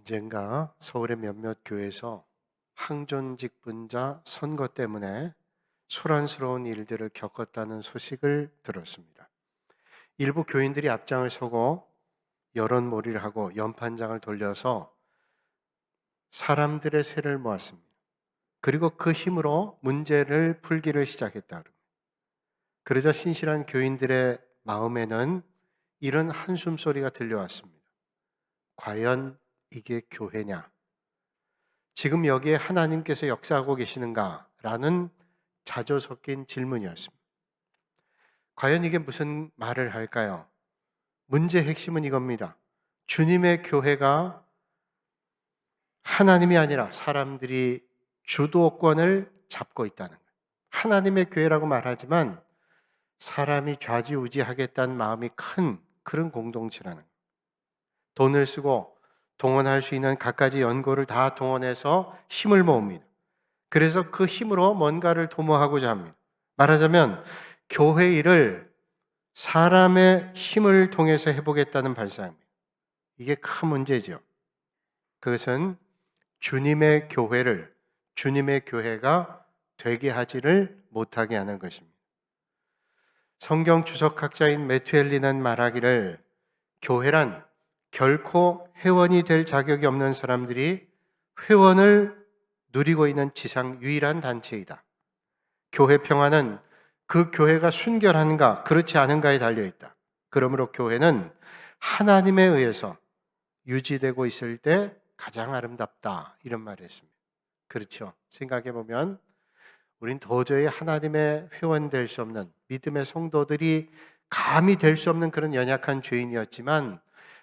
언젠가 서울의 몇몇 교회에서 항존직분자 선거 때문에 소란스러운 일들을 겪었다는 소식을 들었습니다. 일부 교인들이 앞장을 서고 여론몰이를 하고 연판장을 돌려서 사람들의 세를 모았습니다. 그리고 그 힘으로 문제를 풀기를 시작했다. 그러자 신실한 교인들의 마음에는 이런 한숨 소리가 들려왔습니다. 과연 이게 교회냐? 지금 여기에 하나님께서 역사하고 계시는가? 라는 자조 섞인 질문이었습니다. 과연 이게 무슨 말을 할까요? 문제의 핵심은 이겁니다. 주님의 교회가 하나님이 아니라 사람들이 주도권을 잡고 있다는 거예요. 하나님의 교회라고 말하지만 사람이 좌지우지하겠다는 마음이 큰 그런 공동체라는 거예요. 돈을 쓰고 동원할 수 있는 갖가지 연고를 다 동원해서 힘을 모읍니다. 그래서 그 힘으로 뭔가를 도모하고자 합니다. 말하자면 교회 일을 사람의 힘을 통해서 해보겠다는 발상입니다. 이게 큰 문제죠. 그것은 주님의 교회를 주님의 교회가 되게 하지를 못하게 하는 것입니다. 성경 주석학자인 매튜엘리는 말하기를 교회란 결코 회원이 될 자격이 없는 사람들이 회원을 누리고 있는 지상 유일한 단체이다. 교회 평화는 그 교회가 순결한가 그렇지 않은가에 달려있다. 그러므로 교회는 하나님에 의해서 유지되고 있을 때 가장 아름답다. 이런 말을 했습니다. 그렇죠. 생각해보면 우린 도저히 하나님의 회원 될 수 없는 믿음의 성도들이 감히 될 수 없는 그런 연약한 죄인이었지만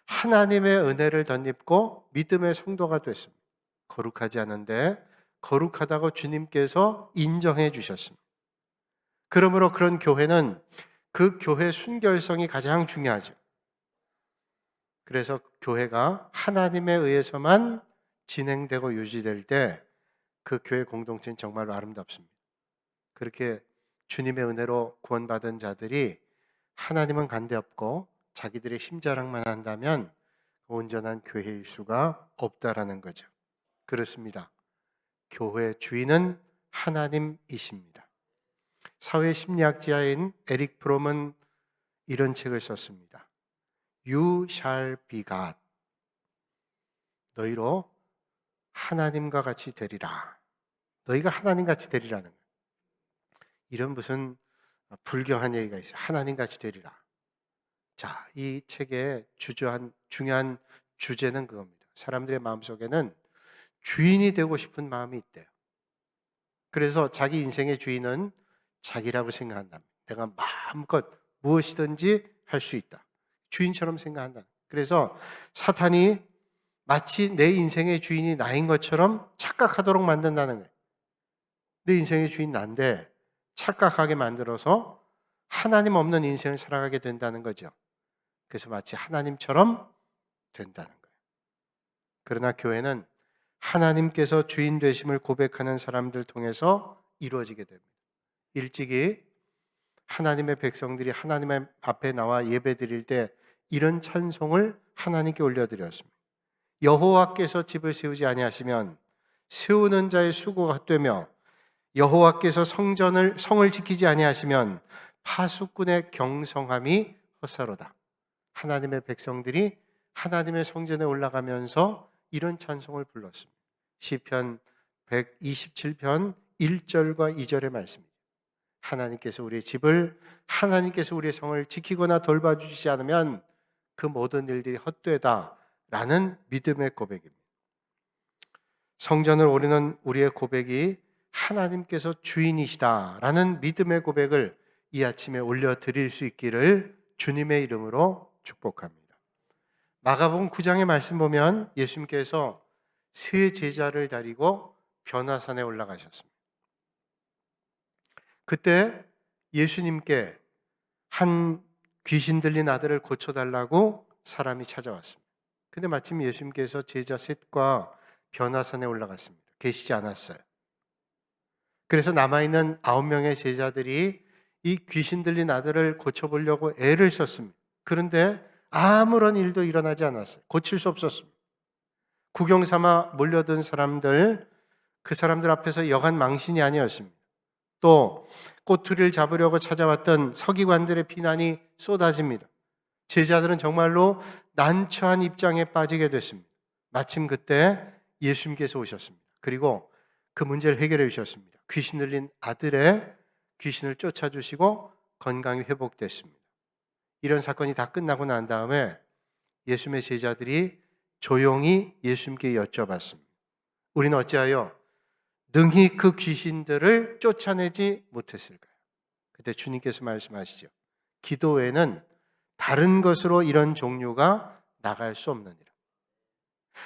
하나님의 은혜를 덧입고 믿음의 성도가 됐습니다. 거룩하지 않은데 거룩하다고 주님께서 인정해 주셨습니다. 그러므로 그런 교회는 그 교회 순결성이 가장 중요하죠. 그래서 교회가 하나님에 의해서만 진행되고 유지될 때 그 교회 공동체는 정말로 아름답습니다. 그렇게 주님의 은혜로 구원받은 자들이 하나님은 간대없고 자기들의 힘자랑만 한다면 온전한 교회일 수가 없다라는 거죠. 그렇습니다. 교회 주인은 하나님이십니다. 사회심리학자인 에릭 프롬은 이런 책을 썼습니다. You shall be God. 너희로 하나님과 같이 되리라. 너희가 하나님같이 되리라는 거예요. 이런 무슨 불경한 얘기가 있어요. 하나님같이 되리라. 자, 이 책의 중요한 주제는 그겁니다. 사람들의 마음속에는 주인이 되고 싶은 마음이 있대요. 그래서 자기 인생의 주인은 자기라고 생각한답니다. 내가 마음껏 무엇이든지 할 수 있다. 주인처럼 생각한다. 그래서 사탄이 마치 내 인생의 주인이 나인 것처럼 착각하도록 만든다는 거예요. 내 인생의 주인 난데 착각하게 만들어서 하나님 없는 인생을 살아가게 된다는 거죠. 그래서 마치 하나님처럼 된다는 거예요. 그러나 교회는 하나님께서 주인 되심을 고백하는 사람들 통해서 이루어지게 됩니다. 일찍이 하나님의 백성들이 하나님의 앞에 나와 예배 드릴 때 이런 찬송을 하나님께 올려드렸습니다. 여호와께서 집을 세우지 아니하시면 세우는 자의 수고가 헛되며 여호와께서 성을 지키지 아니하시면 파수꾼의 경성함이 헛사로다. 하나님의 백성들이 하나님의 성전에 올라가면서 이런 찬송을 불렀습니다. 시편 127편 1절과 2절의 말씀입니다. 하나님께서 우리의 집을, 하나님께서 우리의 성을 지키거나 돌봐주시지 않으면 그 모든 일들이 헛되다라는 믿음의 고백입니다. 성전을 오르는 우리의 고백이 하나님께서 주인이시다라는 믿음의 고백을 이 아침에 올려드릴 수 있기를 주님의 이름으로 축복합니다. 마가복음 9장의 말씀 보면 예수님께서 세 제자를 데리고 변화산에 올라가셨습니다. 그때 예수님께 한 귀신 들린 아들을 고쳐달라고 사람이 찾아왔습니다. 근데 마침 예수님께서 제자 셋과 변화산에 올라갔습니다. 계시지 않았어요. 그래서 남아있는 9명의 제자들이 이 귀신 들린 아들을 고쳐보려고 애를 썼습니다. 그런데 아무런 일도 일어나지 않았어요. 고칠 수 없었습니다. 구경 삼아 몰려든 사람들, 그 사람들 앞에서 여간 망신이 아니었습니다. 또 꼬투리를 잡으려고 찾아왔던 서기관들의 비난이 쏟아집니다. 제자들은 정말로 난처한 입장에 빠지게 됐습니다. 마침 그때 예수님께서 오셨습니다. 그리고 그 문제를 해결해 주셨습니다. 귀신 들린 아들의 귀신을 쫓아주시고 건강이 회복됐습니다. 이런 사건이 다 끝나고 난 다음에 예수님의 제자들이 조용히 예수님께 여쭤봤습니다. 우리는 어찌하여 능히 그 귀신들을 쫓아내지 못했을까요? 그때 주님께서 말씀하시죠. 기도 외에는 다른 것으로 이런 종류가 나갈 수 없느니라.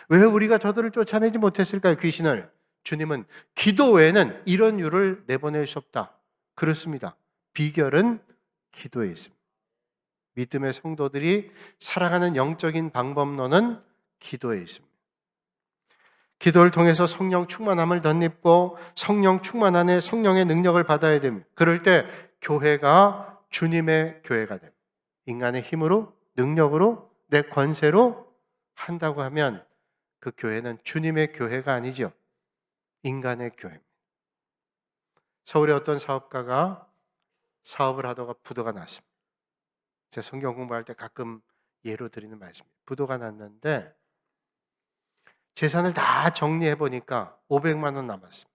왜 우리가 저들을 쫓아내지 못했을까요? 귀신을. 주님은 기도 외에는 이런 유를 내보낼 수 없다. 그렇습니다. 비결은 기도에 있습니다. 믿음의 성도들이 살아가는 영적인 방법론은 기도에 있습니다. 기도를 통해서 성령 충만함을 덧입고 성령 충만 안에 성령의 능력을 받아야 됩니다. 그럴 때 교회가 주님의 교회가 됩니다. 인간의 힘으로, 능력으로, 내 권세로 한다고 하면 그 교회는 주님의 교회가 아니죠. 인간의 교회입니다. 서울의 어떤 사업가가 사업을 하다가 부도가 났습니다. 제 성경 공부할 때 가끔 예로 드리는 말씀입니다. 부도가 났는데 재산을 다 정리해 보니까 500만 원 남았습니다.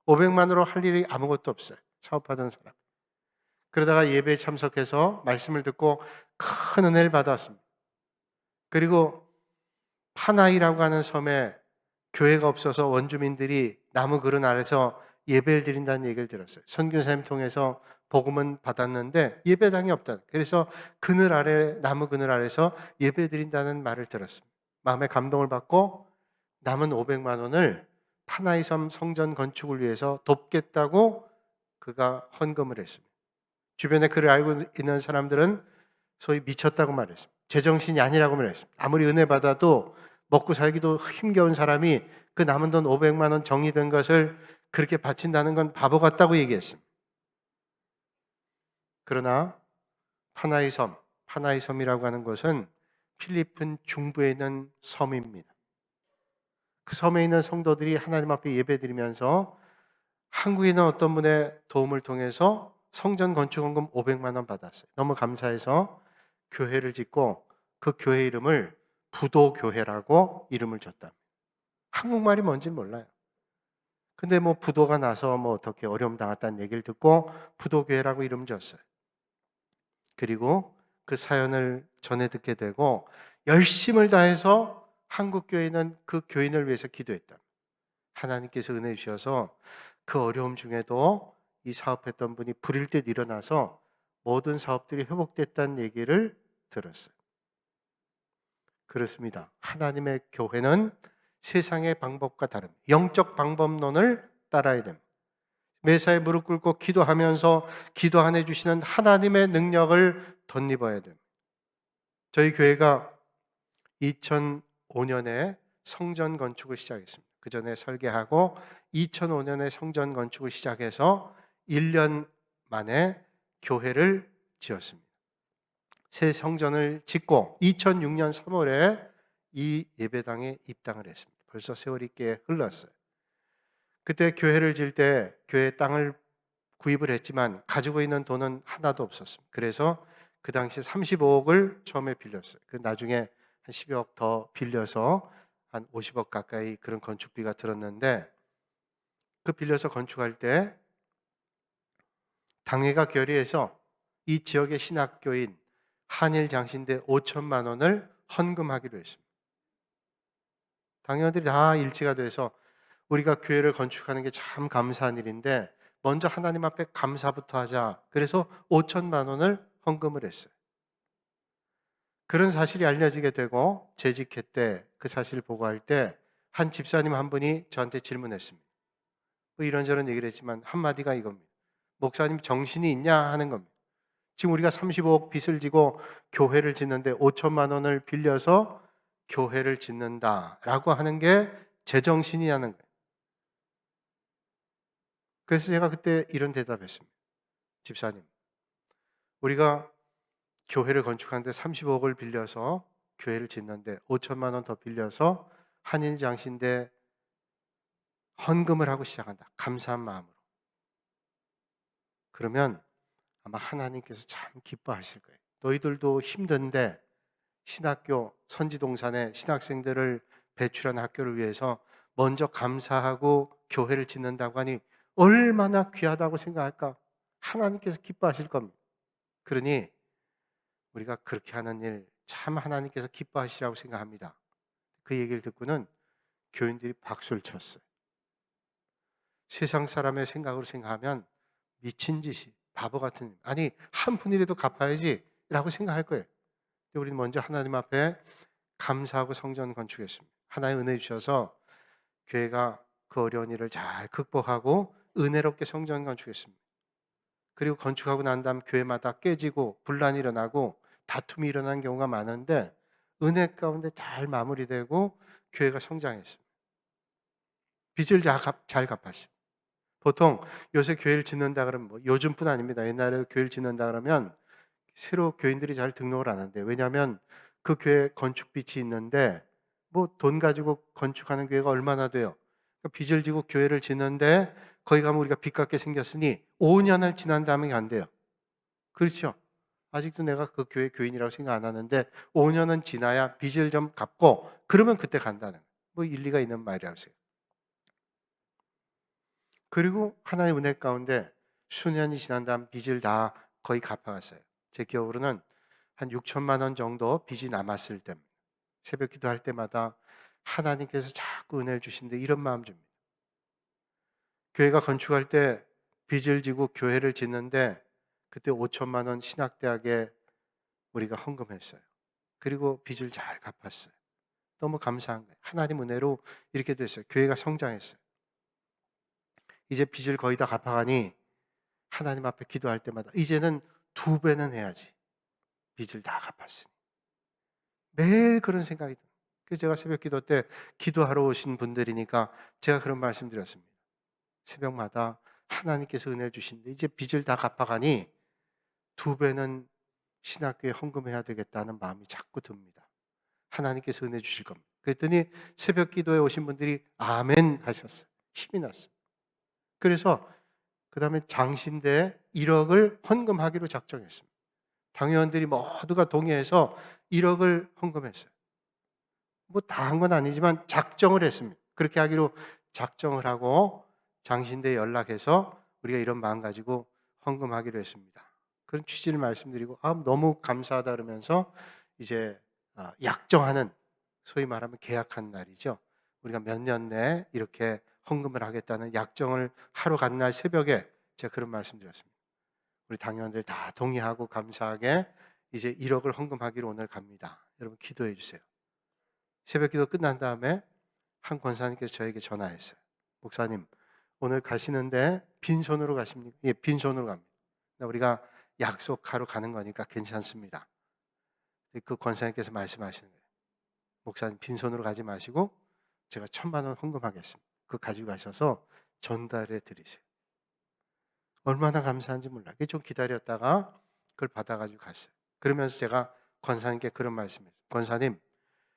500만 원으로 할 일이 아무것도 없어요. 사업하던 사람. 그러다가 예배에 참석해서 말씀을 듣고 큰 은혜를 받았습니다. 그리고 파나이라고 하는 섬에 교회가 없어서 원주민들이 나무 그늘 아래서 예배를 드린다는 얘기를 들었어요. 선교사님 통해서 복음은 받았는데 예배당이 없다. 그래서 그늘 아래, 나무 그늘 아래서 예배 드린다는 말을 들었습니다. 마음에 감동을 받고 남은 500만 원을 파나이 섬 성전 건축을 위해서 돕겠다고 그가 헌금을 했습니다. 주변에 그를 알고 있는 사람들은 소위 미쳤다고 말했습니다. 제정신이 아니라고 말했습니다. 아무리 은혜 받아도 먹고 살기도 힘겨운 사람이 그 남은 돈 500만 원 정리된 것을 그렇게 바친다는 건 바보 같다고 얘기했습니다. 그러나 파나이 섬이라고 하는 것은 필리핀 중부에 있는 섬입니다. 그 섬에 있는 성도들이 하나님 앞에 예배드리면서 한국에 있는 어떤 분의 도움을 통해서 성전 건축원금 500만 원 받았어요. 너무 감사해서 교회를 짓고 그 교회 이름을 부도교회라고 이름을 줬다. 한국말이 뭔지 몰라요. 근데 뭐 부도가 나서 뭐 어떻게 어려움 당했다는 얘기를 듣고 부도교회라고 이름 줬어요. 그리고 그 사연을 전해 듣게 되고 열심을 다해서 한국 교회는 그 교인을 위해서 기도했다. 하나님께서 은혜 주셔서 그 어려움 중에도 이 사업했던 분이 불일 듯 일어나서 모든 사업들이 회복됐다는 얘기를 들었어요. 그렇습니다. 하나님의 교회는 세상의 방법과 다른 영적 방법론을 따라야 됩니다. 매사에 무릎 꿇고 기도하면서 기도 안 해주시는 하나님의 능력을 덧입어야 됩니다. 저희 교회가 2005년에 성전 건축을 시작했습니다. 그 전에 설계하고 2005년에 성전 건축을 시작해서 1년 만에 교회를 지었습니다. 새 성전을 짓고 2006년 3월에 이 예배당에 입당을 했습니다. 벌써 세월이 꽤 흘렀어요. 그때 교회를 지을 때 교회 땅을 구입을 했지만 가지고 있는 돈은 하나도 없었습니다. 그래서 그 당시 35억을 처음에 빌렸어요. 그 나중에 한 10억 더 빌려서 한 50억 가까이 그런 건축비가 들었는데 그 빌려서 건축할 때 당회가 결의해서 이 지역의 신학교인 한일장신대 5천만 원을 헌금하기로 했습니다. 당회원들이 다 일치가 돼서 우리가 교회를 건축하는 게 참 감사한 일인데 먼저 하나님 앞에 감사부터 하자. 그래서 5천만 원을 헌금을 했어요. 그런 사실이 알려지게 되고 재직회 때 그 사실을 보고할 때 한 집사님 한 분이 저한테 질문했습니다. 뭐 이런저런 얘기를 했지만 한마디가 이겁니다. 목사님 정신이 있냐 하는 겁니다. 지금 우리가 35억 빚을 지고 교회를 짓는데 5천만 원을 빌려서 교회를 짓는다라고 하는 게 제정신이냐는 거예요. 그래서 제가 그때 이런 대답했습니다. 집사님, 우리가 교회를 건축하는데 35억을 빌려서 교회를 짓는데 5천만 원 더 빌려서 한일 장신대 헌금을 하고 시작한다. 감사한 마음으로. 그러면 아마 하나님께서 참 기뻐하실 거예요. 너희들도 힘든데 신학교 선지동산에 신학생들을 배출한 학교를 위해서 먼저 감사하고 교회를 짓는다고 하니 얼마나 귀하다고 생각할까? 하나님께서 기뻐하실 겁니다. 그러니 우리가 그렇게 하는 일 참 하나님께서 기뻐하시라고 생각합니다. 그 얘기를 듣고는 교인들이 박수를 쳤어요. 세상 사람의 생각으로 생각하면 미친 짓이, 바보 같은 일. 아니 한 푼이라도 갚아야지 라고 생각할 거예요. 근데 우리는 먼저 하나님 앞에 감사하고 성전 건축했습니다. 하나님 은혜 주셔서 교회가 그 어려운 일을 잘 극복하고 은혜롭게 성전 건축했습니다. 그리고 건축하고 난 다음 교회마다 깨지고 분란이 일어나고 다툼이 일어난 경우가 많은데 은혜 가운데 잘 마무리되고 교회가 성장했습니다. 빚을 잘 갚았습니다. 보통 요새 교회를 짓는다 그러면 뭐 요즘뿐 아닙니다. 옛날에 교회를 짓는다 그러면 새로 교인들이 잘 등록을 안 한대요. 왜냐하면 그 교회 건축빚이 있는데 뭐 돈 가지고 건축하는 교회가 얼마나 돼요. 그러니까 빚을 지고 교회를 짓는데 거기 가면 우리가 빚 갚게 생겼으니 5년을 지난 다음에 안 돼요. 그렇죠? 아직도 내가 그 교회 교인이라고 생각 안 하는데 5년은 지나야 빚을 좀 갚고 그러면 그때 간다는 뭐 일리가 있는 말이라고 생각해요. 그리고 하나의 은혜 가운데 수년이 지난 다음 빚을 다 거의 갚아갔어요. 제 기억으로는 한 6천만 원 정도 빚이 남았을 때 새벽 기도할 때마다 하나님께서 자꾸 은혜를 주신데 이런 마음 줍니다. 교회가 건축할 때 빚을 지고 교회를 짓는데 그때 5천만 원 신학대학에 우리가 헌금했어요. 그리고 빚을 잘 갚았어요. 너무 감사한 거예요. 하나님 은혜로 이렇게 됐어요. 교회가 성장했어요. 이제 빚을 거의 다 갚아가니 하나님 앞에 기도할 때마다 이제는 2배는 해야지. 빚을 다 갚았으니. 매일 그런 생각이 들어요. 그래서 제가 새벽 기도 때 기도하러 오신 분들이니까 제가 그런 말씀 드렸습니다. 새벽마다 하나님께서 은혜를 주신데 이제 빚을 다 갚아가니 2배는 신학교에 헌금해야 되겠다는 마음이 자꾸 듭니다. 하나님께서 은혜 주실 겁니다. 그랬더니 새벽 기도에 오신 분들이 아멘 하셨어요. 힘이 났어요. 그래서 그 다음에 장신대에 1억을 헌금하기로 작정했습니다. 당회원들이 모두가 동의해서 1억을 헌금했어요. 뭐 다 한 건 아니지만 작정을 했습니다. 그렇게 하기로 작정을 하고 장신대에 연락해서 우리가 이런 마음 가지고 헌금하기로 했습니다. 그런 취지를 말씀드리고 너무 감사하다 그러면서 이제 약정하는 소위 말하면 계약한 날이죠. 우리가 몇 년 내에 이렇게 헌금을 하겠다는 약정을 하러 간 날 새벽에 제가 그런 말씀 드렸습니다. 우리 당회원들 다 동의하고 감사하게 이제 1억을 헌금하기로 오늘 갑니다. 여러분 기도해 주세요. 새벽 기도 끝난 다음에 한 권사님께서 저에게 전화했어요. 목사님, 오늘 가시는데 빈손으로 가십니까? 예, 빈손으로 갑니다. 우리가 약속하러 가는 거니까 괜찮습니다. 그 권사님께서 말씀하시는 거예요. 목사님 빈손으로 가지 마시고 제가 1,000만 원 헌금하겠습니다. 그거 가지고 가셔서 전달해 드리세요. 얼마나 감사한지 몰라요. 좀 기다렸다가 그걸 받아가지고 갔어요. 그러면서 제가 권사님께 그런 말씀을 했어요. 권사님,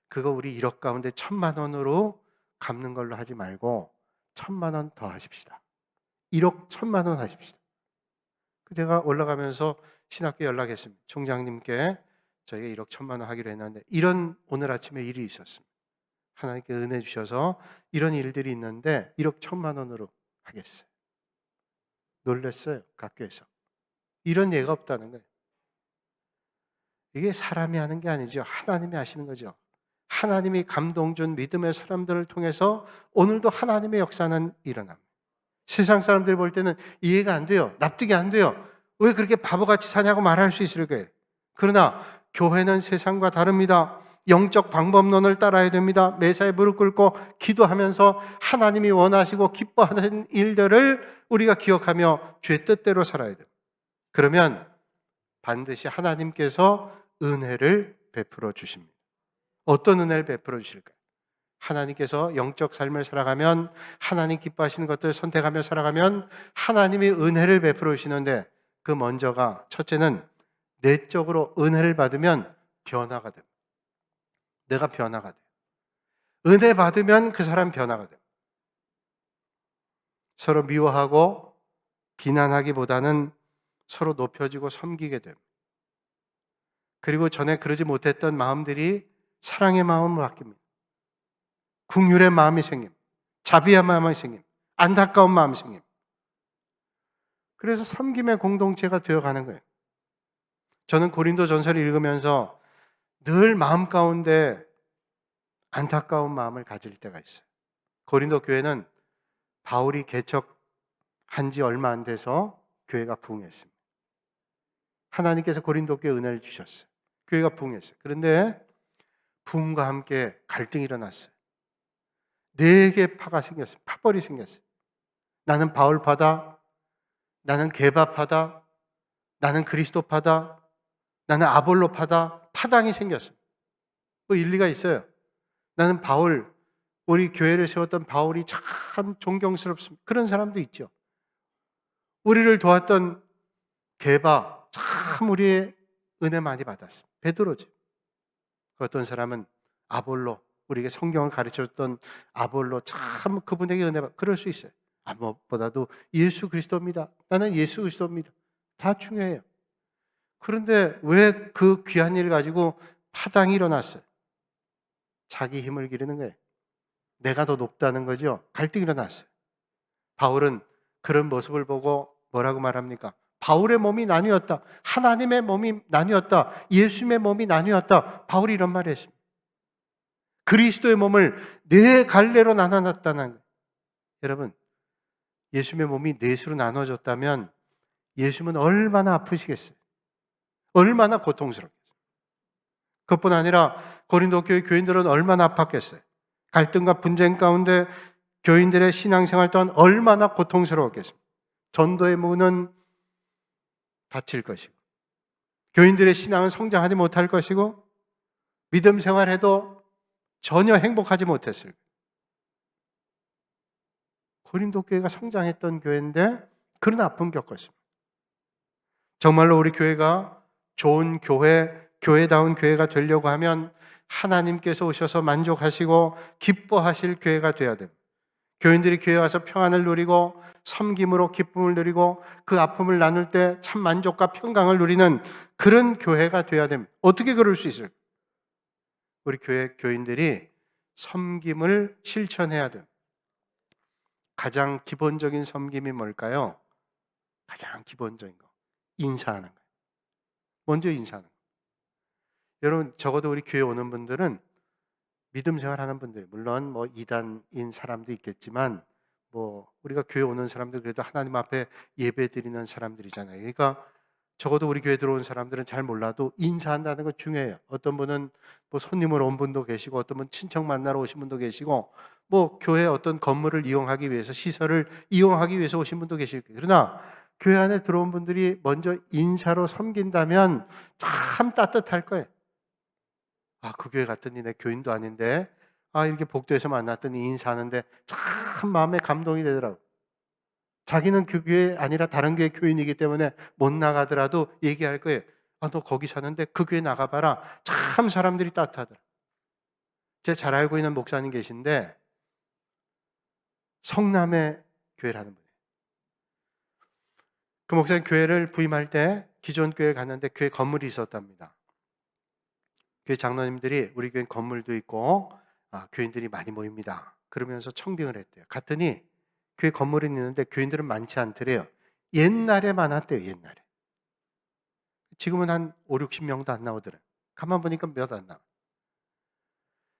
그거 우리 1억 가운데 1,000만 원으로 갚는 걸로 하지 말고 1,000만 원 더 하십시다. 1억 1,000만 원 하십시다. 제가 올라가면서 신학교 연락했습니다. 총장님께 저희가 1억 1,000만 원 하기로 했는데 이런 오늘 아침에 일이 있었습니다. 하나님께 은혜 주셔서 이런 일들이 있는데 1억 1,000만 원으로 하겠어요. 놀랐어요. 학교에서. 이런 예가 없다는 거예요. 이게 사람이 하는 게 아니죠. 하나님이 하시는 거죠. 하나님이 감동 준 믿음의 사람들을 통해서 오늘도 하나님의 역사는 일어납니다. 세상 사람들이 볼 때는 이해가 안 돼요. 납득이 안 돼요. 왜 그렇게 바보같이 사냐고 말할 수 있을 거예요. 그러나 교회는 세상과 다릅니다. 영적 방법론을 따라야 됩니다. 매사에 무릎 꿇고 기도하면서 하나님이 원하시고 기뻐하는 일들을 우리가 기억하며 주의 뜻대로 살아야 돼요. 그러면 반드시 하나님께서 은혜를 베풀어 주십니다. 어떤 은혜를 베풀어 주실까요? 하나님께서 영적 삶을 살아가면 하나님 기뻐하시는 것들을 선택하며 살아가면 하나님이 은혜를 베풀어 주시는데 그 먼저가 첫째는 내적으로 은혜를 받으면 변화가 됩니다. 내가 변화가 돼요. 은혜 받으면 그 사람 변화가 돼요. 서로 미워하고 비난하기보다는 서로 높여주고 섬기게 됩니다. 그리고 전에 그러지 못했던 마음들이 사랑의 마음으로 바뀝니다. 긍휼의 마음이 생깁니다. 자비의 마음이 생깁니다. 안타까운 마음이 생깁니다. 그래서 섬김의 공동체가 되어가는 거예요. 저는 고린도 전서를 읽으면서 늘 마음 가운데 안타까운 마음을 가질 때가 있어요. 고린도 교회는 바울이 개척한 지 얼마 안 돼서 교회가 부흥했습니다. 하나님께서 고린도 교회에 은혜를 주셨어요. 교회가 부흥했어요. 그런데 부흥과 함께 갈등이 일어났어요. 4개 파가 생겼어요. 파벌이 생겼어요. 나는 바울파다, 나는 게바파다, 나는 그리스도파다, 나는 아볼로파다. 파당이 생겼어요. 그 일리가 있어요. 나는 바울, 우리 교회를 세웠던 바울이 참 존경스럽습니다. 그런 사람도 있죠. 우리를 도왔던 게바, 참 우리의 은혜 많이 받았습니다. 베드로죠. 어떤 사람은 아볼로, 우리에게 성경을 가르쳐줬던 아볼로, 참 그분에게 은혜 받, 그럴 수 있어요. 무엇보다도 예수 그리스도입니다. 나는 예수 그리스도입니다. 다 중요해요. 그런데 왜 그 귀한 일을 가지고 파당이 일어났어요? 자기 힘을 기르는 거예요. 내가 더 높다는 거죠. 갈등이 일어났어요. 바울은 그런 모습을 보고 뭐라고 말합니까? 바울의 몸이 나뉘었다. 하나님의 몸이 나뉘었다. 예수님의 몸이 나뉘었다. 바울이 이런 말을 했습니다. 그리스도의 몸을 4갈래로 나눠놨다는 거예요. 여러분, 예수님의 몸이 4수로 나눠졌다면 예수님은 얼마나 아프시겠어요? 얼마나 고통스럽겠어요? 그것뿐 아니라 고린도 교회 교인들은 얼마나 아팠겠어요? 갈등과 분쟁 가운데 교인들의 신앙생활 또한 얼마나 고통스러웠겠습니까? 전도의 문은 닫힐 것이고, 교인들의 신앙은 성장하지 못할 것이고, 믿음 생활해도 전혀 행복하지 못했을 거예요. 고린도 교회가 성장했던 교회인데 그런 아픔 겪었습니다. 정말로 우리 교회가 좋은 교회, 교회다운 교회가 되려고 하면 하나님께서 오셔서 만족하시고 기뻐하실 교회가 되어야 됩니다. 교인들이 교회에 와서 평안을 누리고 섬김으로 기쁨을 누리고 그 아픔을 나눌 때 참 만족과 평강을 누리는 그런 교회가 되어야 됩니다. 어떻게 그럴 수 있을까요? 우리 교회 교인들이 섬김을 실천해야 됩니다. 가장 기본적인 섬김이 뭘까요? 가장 기본적인 거. 인사하는 거예요. 먼저 인사하는 거예요. 여러분, 적어도 우리 교회 오는 분들은 믿음 생활하는 분들, 물론 뭐 이단인 사람도 있겠지만 우리가 교회 오는 사람들 그래도 하나님 앞에 예배 드리는 사람들이잖아요. 그러니까 적어도 우리 교회 들어온 사람들은 잘 몰라도 인사한다는 거 중요해요. 어떤 분은 손님으로 온 분도 계시고, 어떤 분은 친척 만나러 오신 분도 계시고, 교회 어떤 건물을 이용하기 위해서, 시설을 이용하기 위해서 오신 분도 계실 거예요. 그러나 교회 안에 들어온 분들이 먼저 인사로 섬긴다면 참 따뜻할 거예요. 그 교회 갔더니 내 교인도 아닌데 이렇게 복도에서 만났더니 인사하는데 참 마음에 감동이 되더라고. 자기는 그 교회 아니라 다른 교회 교인이기 때문에 못 나가더라도 얘기할 거예요. 너 거기 사는데 그 교회 나가봐라. 참 사람들이 따뜻하더라. 제가 잘 알고 있는 목사님 계신데 성남의 교회라는 분이에요. 그 목사님 교회를 부임할 때 기존 교회를 갔는데 교회 건물이 있었답니다. 교회 장로님들이 우리 교회 건물도 있고 교인들이 많이 모입니다. 그러면서 청빙을 했대요. 갔더니 교회 건물이 있는데 교인들은 많지 않더래요. 옛날에 많았대요. 옛날에. 지금은 한 5, 60명도 안 나오더래요. 가만 보니까 몇 안 나와.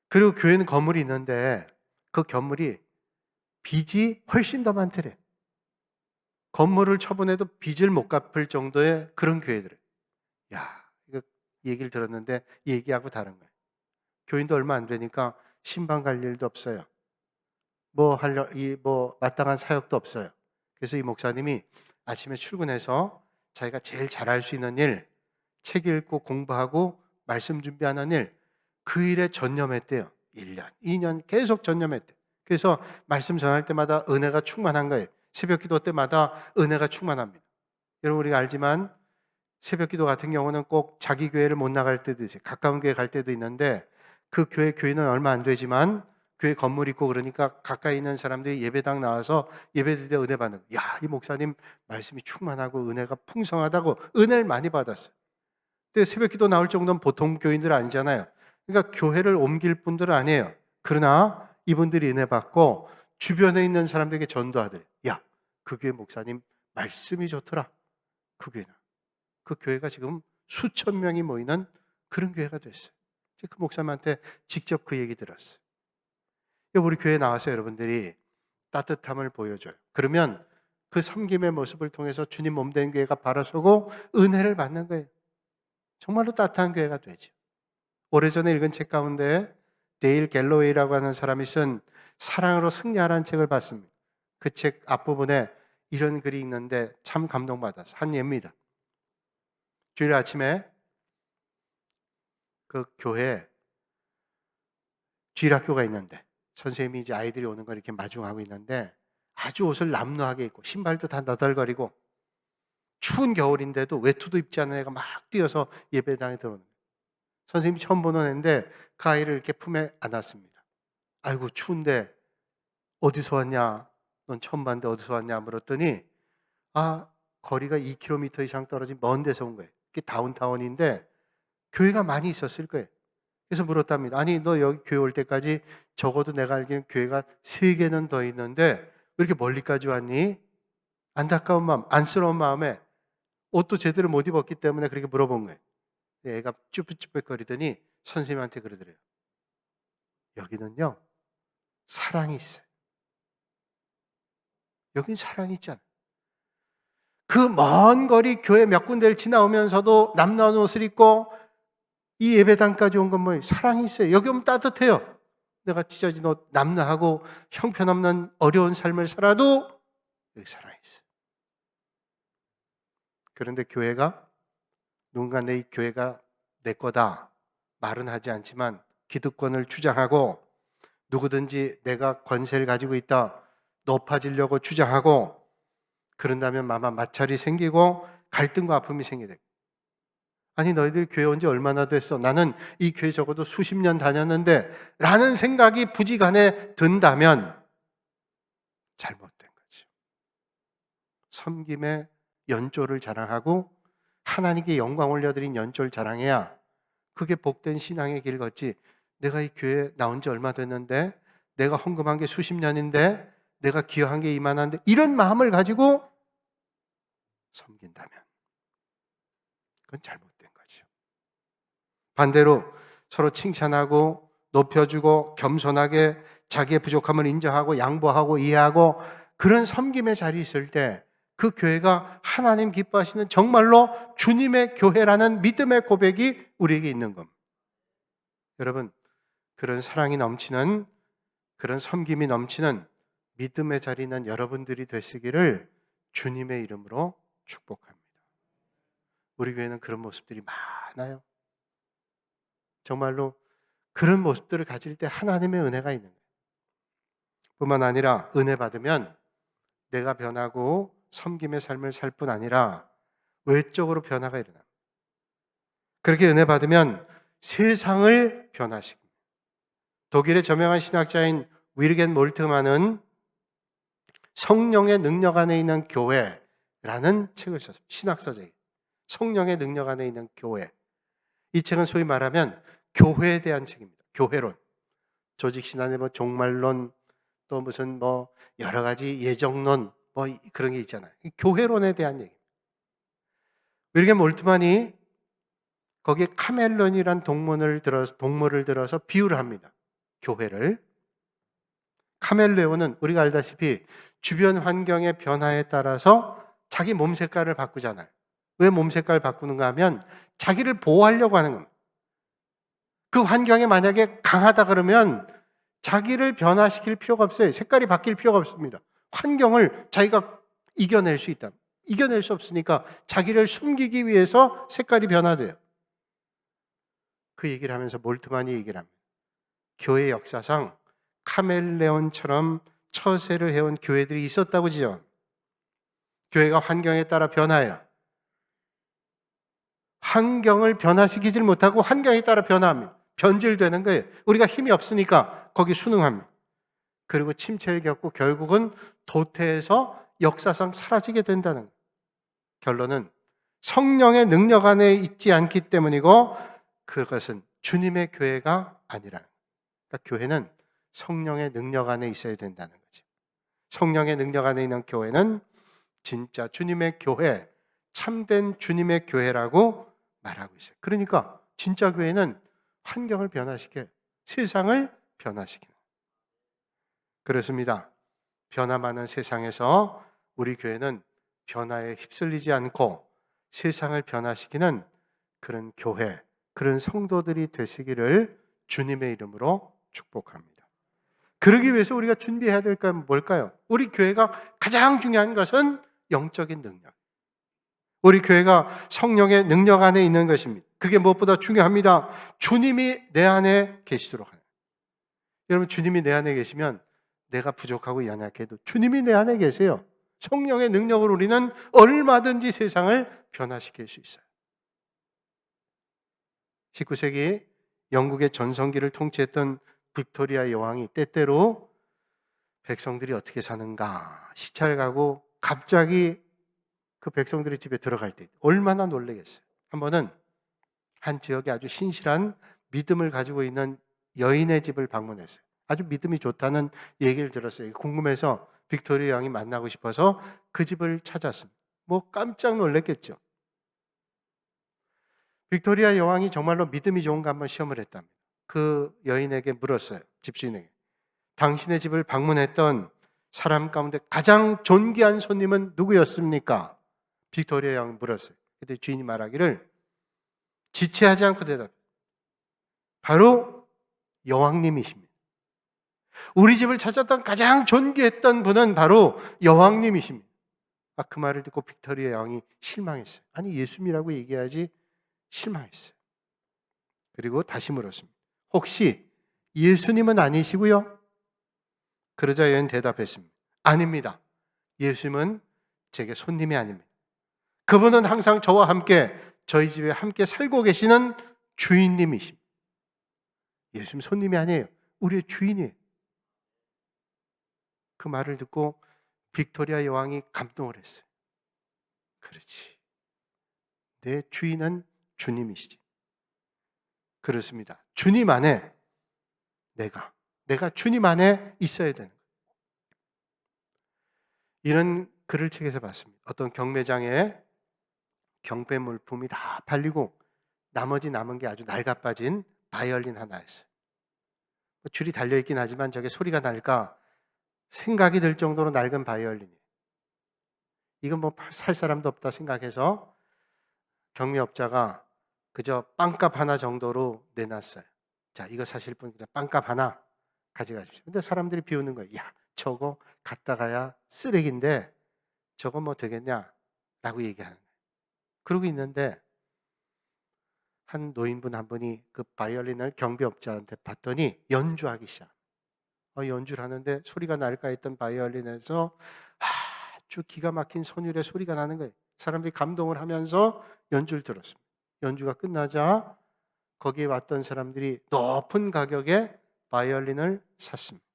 그리고 교회는 건물이 있는데 그 건물이 빚이 훨씬 더 많더래요. 건물을 처분해도 빚을 못 갚을 정도의 그런 교회들이에요. 이거 얘기를 들었는데 얘기하고 다른 거예요. 교인도 얼마 안 되니까 신방 갈 일도 없어요. 마땅한 사역도 없어요. 그래서 이 목사님이 아침에 출근해서 자기가 제일 잘할 수 있는 일, 책 읽고 공부하고 말씀 준비하는 일, 그 일에 전념했대요. 1년, 2년 계속 전념했대요. 그래서 말씀 전할 때마다 은혜가 충만한 거예요. 새벽 기도 때마다 은혜가 충만합니다. 여러분, 우리가 알지만 새벽 기도 같은 경우는 꼭 자기 교회를 못 나갈 때도 있어요. 가까운 교회 갈 때도 있는데 그 교회 교인은 얼마 안 되지만 교회 건물 있고 그러니까 가까이 있는 사람들이 예배당 나와서 예배드릴 때 은혜 받는 거예요. 야, 이 목사님 말씀이 충만하고 은혜가 풍성하다고 은혜를 많이 받았어요. 근데 새벽기도 나올 정도는 보통 교인들 아니잖아요. 그러니까 교회를 옮길 분들은 아니에요. 그러나 이분들이 은혜 받고 주변에 있는 사람들에게 전도하더래. 야, 그 교회 목사님 말씀이 좋더라. 그 교회는. 그 교회가 지금 수천 명이 모이는 그런 교회가 됐어요. 그 목사님한테 직접 그 얘기 들었어요. 우리 교회에 나와서 여러분들이 따뜻함을 보여줘요. 그러면 그 섬김의 모습을 통해서 주님 몸된 교회가 바로 서고 은혜를 받는 거예요. 정말로 따뜻한 교회가 되죠. 오래전에 읽은 책 가운데 데일 갤로웨이라고 하는 사람이 쓴 사랑으로 승리하라는 책을 봤습니다. 그 책 앞부분에 이런 글이 있는데 참 감동받아서 한 예입니다. 주일 아침에 그 교회에 주일학교가 있는데 선생님이 이제 아이들이 오는 걸 이렇게 마중하고 있는데 아주 옷을 남루하게 입고 신발도 다 너덜거리고 추운 겨울인데도 외투도 입지 않은 애가 막 뛰어서 예배당에 들어오는 거예요. 선생님이 처음 보는 애인데 그 아이를 이렇게 품에 안았습니다. 아이고 추운데 어디서 왔냐? 넌 처음 봤는데 어디서 왔냐? 물었더니 거리가 2km 이상 떨어진 먼 데서 온 거예요. 그게 다운타운인데 교회가 많이 있었을 거예요. 그래서 물었답니다. 아니 너 여기 교회 올 때까지 적어도 내가 알기로는 교회가 3개는 더 있는데 왜 이렇게 멀리까지 왔니? 안타까운 마음, 안쓰러운 마음에 옷도 제대로 못 입었기 때문에 그렇게 물어본 거예요. 애가 쭈뼛쭈뼛거리더니 선생님한테 그러더래요. 여기는요 사랑이 있어요. 여긴 사랑이 있잖아. 그 먼 거리 교회 몇 군데를 지나오면서도 남나온 옷을 입고 이 예배당까지 온 건 뭐예요? 사랑이 있어요. 여기 오면 따뜻해요. 내가 찢어진 옷 남루하고 형편없는 어려운 삶을 살아도 여기 사랑이 있어요. 그런데 교회가 누군가 내 교회가 내 거다 말은 하지 않지만 기득권을 주장하고 누구든지 내가 권세를 가지고 있다 높아지려고 주장하고 그런다면 아마 마찰이 생기고 갈등과 아픔이 생기게 됩니다. 아니 너희들 교회 온 지 얼마나 됐어? 나는 이 교회 적어도 수십 년 다녔는데 라는 생각이 부지간에 든다면 잘못된 거죠. 섬김의 연조를 자랑하고 하나님께 영광 올려드린 연조를 자랑해야 그게 복된 신앙의 길 걷지. 내가 이 교회에 나온 지 얼마 됐는데 내가 헌금한 게 수십 년인데 내가 기여한 게 이만한데 이런 마음을 가지고 섬긴다면 그건 잘못된 거죠. 반대로 서로 칭찬하고 높여주고 겸손하게 자기의 부족함을 인정하고 양보하고 이해하고 그런 섬김의 자리에 있을 때 그 교회가 하나님 기뻐하시는 정말로 주님의 교회라는 믿음의 고백이 우리에게 있는 겁니다. 여러분, 그런 사랑이 넘치는 그런 섬김이 넘치는 믿음의 자리는 여러분들이 되시기를 주님의 이름으로 축복합니다. 우리 교회는 그런 모습들이 많아요. 정말로 그런 모습들을 가질 때 하나님의 은혜가 있는 거예요. 뿐만 아니라 은혜 받으면 내가 변하고 섬김의 삶을 살 뿐 아니라 외적으로 변화가 일어납니다. 그렇게 은혜 받으면 세상을 변화시킵니다. 독일의 저명한 신학자인 위르겐 몰트만은 성령의 능력 안에 있는 교회라는 책을 썼습니다. 신학서적이에요. 성령의 능력 안에 있는 교회. 이 책은 소위 말하면 교회에 대한 책입니다. 교회론. 조직신앙의 종말론, 또 무슨 여러 가지 예정론, 그런 게 있잖아요. 교회론에 대한 얘기. 위르겐 몰트만이 거기에 카멜론이란 동물을 들어서 비유를 합니다. 교회를. 카멜레온은 우리가 알다시피 주변 환경의 변화에 따라서 자기 몸 색깔을 바꾸잖아요. 왜 몸 색깔을 바꾸는가 하면 자기를 보호하려고 하는 겁니다. 그 환경에 만약에 강하다 그러면 자기를 변화시킬 필요가 없어요. 색깔이 바뀔 필요가 없습니다. 환경을 자기가 이겨낼 수 있다. 이겨낼 수 없으니까 자기를 숨기기 위해서 색깔이 변화돼요. 그 얘기를 하면서 몰트만이 얘기를 합니다. 교회 역사상 카멜레온처럼 처세를 해온 교회들이 있었다고 지죠. 교회가 환경에 따라 변화해요. 환경을 변화시키질 못하고 환경에 따라 변화합니다. 변질되는 거예요. 우리가 힘이 없으니까 거기 순응합니다. 그리고 침체를 겪고 결국은 도태해서 역사상 사라지게 된다는 거예요. 결론은 성령의 능력 안에 있지 않기 때문이고 그것은 주님의 교회가 아니라는 거예요. 그러니까 교회는 성령의 능력 안에 있어야 된다는 거죠. 성령의 능력 안에 있는 교회는 진짜 주님의 교회, 참된 주님의 교회라고 말하고 있어요. 그러니까 진짜 교회는 환경을 변화시켜요. 세상을 변화시키는. 그렇습니다. 변화 많은 세상에서 우리 교회는 변화에 휩쓸리지 않고 세상을 변화시키는 그런 교회, 그런 성도들이 되시기를 주님의 이름으로 축복합니다. 그러기 위해서 우리가 준비해야 될 건 뭘까요? 우리 교회가 가장 중요한 것은 영적인 능력. 우리 교회가 성령의 능력 안에 있는 것입니다. 그게 무엇보다 중요합니다. 주님이 내 안에 계시도록 하는. 여러분, 주님이 내 안에 계시면 내가 부족하고 연약해도 주님이 내 안에 계세요. 성령의 능력으로 우리는 얼마든지 세상을 변화시킬 수 있어요. 19세기 영국의 전성기를 통치했던 빅토리아 여왕이 때때로 백성들이 어떻게 사는가 시찰 가고 갑자기 그 백성들이 집에 들어갈 때 얼마나 놀라겠어요. 한 번은 한 지역에 아주 신실한 믿음을 가지고 있는 여인의 집을 방문했어요. 아주 믿음이 좋다는 얘기를 들었어요. 궁금해서 빅토리아 여왕이 만나고 싶어서 그 집을 찾았습니다. 뭐 깜짝 놀랐겠죠. 빅토리아 여왕이 정말로 믿음이 좋은가 한번 시험을 했답니다. 그 여인에게 물었어요. 집주인에게. 당신의 집을 방문했던 사람 가운데 가장 존귀한 손님은 누구였습니까? 빅토리아 여왕이 물었어요. 그때 주인이 말하기를 지체하지 않고 대답해요. 바로 여왕님이십니다. 우리 집을 찾았던 가장 존귀했던 분은 바로 여왕님이십니다. 그 말을 듣고 빅토리아 여왕이 실망했어요. 아니, 예수님이라고 얘기하지. 실망했어요. 그리고 다시 물었습니다. 혹시 예수님은 아니시고요? 그러자 여인 대답했습니다. 아닙니다. 예수님은 제게 손님이 아닙니다. 그분은 항상 저와 함께 저희 집에 함께 살고 계시는 주인님이십니다. 예수님 손님이 아니에요. 우리의 주인이에요. 그 말을 듣고 빅토리아 여왕이 감동을 했어요. 그렇지. 내 주인은 주님이시지. 그렇습니다. 주님 안에 내가 주님 안에 있어야 되는 거예요. 이런 글을 책에서 봤습니다. 어떤 경매장에 경배 물품이 다 팔리고 나머지 남은 게 아주 낡아빠진 바이올린 하나였어요. 줄이 달려있긴 하지만 저게 소리가 날까 생각이 들 정도로 낡은 바이올린이에요. 이건 뭐 살 사람도 없다 생각해서 경매업자가 그저 빵값 하나 정도로 내놨어요. 자, 이거 사실 분 그냥 빵값 하나 가져가십시오. 근데 사람들이 비웃는 거예요. 야, 저거 갖다가야 쓰레기인데 저거 뭐 되겠냐? 라고 얘기하는 거예요. 그러고 있는데 한 노인분 한 분이 그 바이올린을 경비업자한테 봤더니 연주하기 시작. 연주를 하는데 소리가 날까 했던 바이올린에서 아주 기가 막힌 선율의 소리가 나는 거예요. 사람들이 감동을 하면서 연주를 들었습니다. 연주가 끝나자 거기에 왔던 사람들이 높은 가격에 바이올린을 샀습니다.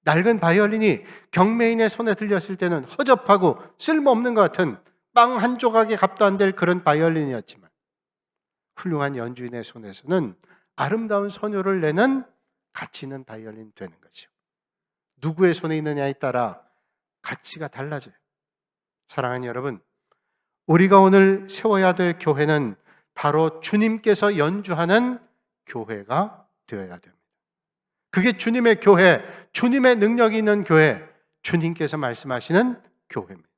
낡은 바이올린이 경매인의 손에 들렸을 때는 허접하고 쓸모없는 것 같은 빵 한 조각의 값도 안 될 그런 바이올린이었지만 훌륭한 연주인의 손에서는 아름다운 선율을 내는 가치 있는 바이올린 되는 거죠. 누구의 손에 있느냐에 따라 가치가 달라져요. 사랑하는 여러분, 우리가 오늘 세워야 될 교회는 바로 주님께서 연주하는 교회가 되어야 됩니다. 그게 주님의 교회, 주님의 능력이 있는 교회, 주님께서 말씀하시는 교회입니다.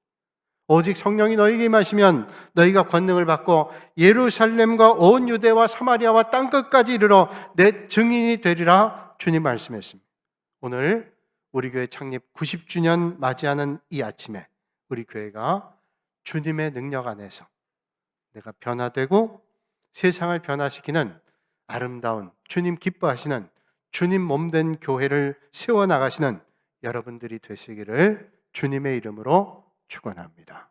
오직 성령이 너희에게 임하시면 너희가 권능을 받고 예루살렘과 온 유대와 사마리아와 땅끝까지 이르러 내 증인이 되리라 주님 말씀했습니다. 오늘 우리 교회 창립 90주년 맞이하는 이 아침에 우리 교회가 주님의 능력 안에서 내가 변화되고 세상을 변화시키는 아름다운 주님 기뻐하시는 주님 몸된 교회를 세워나가시는 여러분들이 되시기를 주님의 이름으로 축원합니다.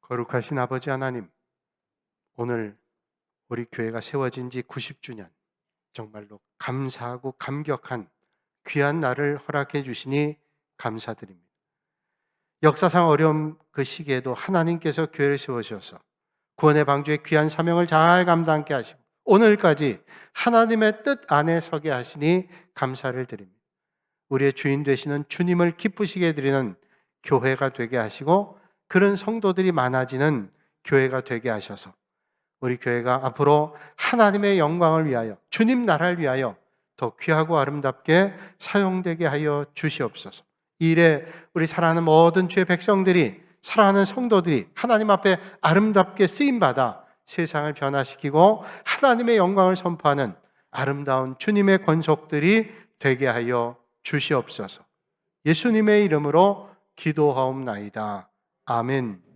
거룩하신 아버지 하나님, 오늘 우리 교회가 세워진 지 90주년, 정말로 감사하고 감격한 귀한 날을 허락해 주시니 감사드립니다. 역사상 어려운 그 시기에도 하나님께서 교회를 세우셔서 구원의 방주의 귀한 사명을 잘 감당케 하시고 오늘까지 하나님의 뜻 안에 서게 하시니 감사를 드립니다. 우리의 주인 되시는 주님을 기쁘시게 드리는 교회가 되게 하시고 그런 성도들이 많아지는 교회가 되게 하셔서 우리 교회가 앞으로 하나님의 영광을 위하여 주님 나라를 위하여 더 귀하고 아름답게 사용되게 하여 주시옵소서. 이 일에 우리 사랑하는 모든 주의 백성들이 사랑하는 성도들이 하나님 앞에 아름답게 쓰임받아 세상을 변화시키고 하나님의 영광을 선포하는 아름다운 주님의 권속들이 되게 하여 주시옵소서. 예수님의 이름으로 기도하옵나이다. 아멘.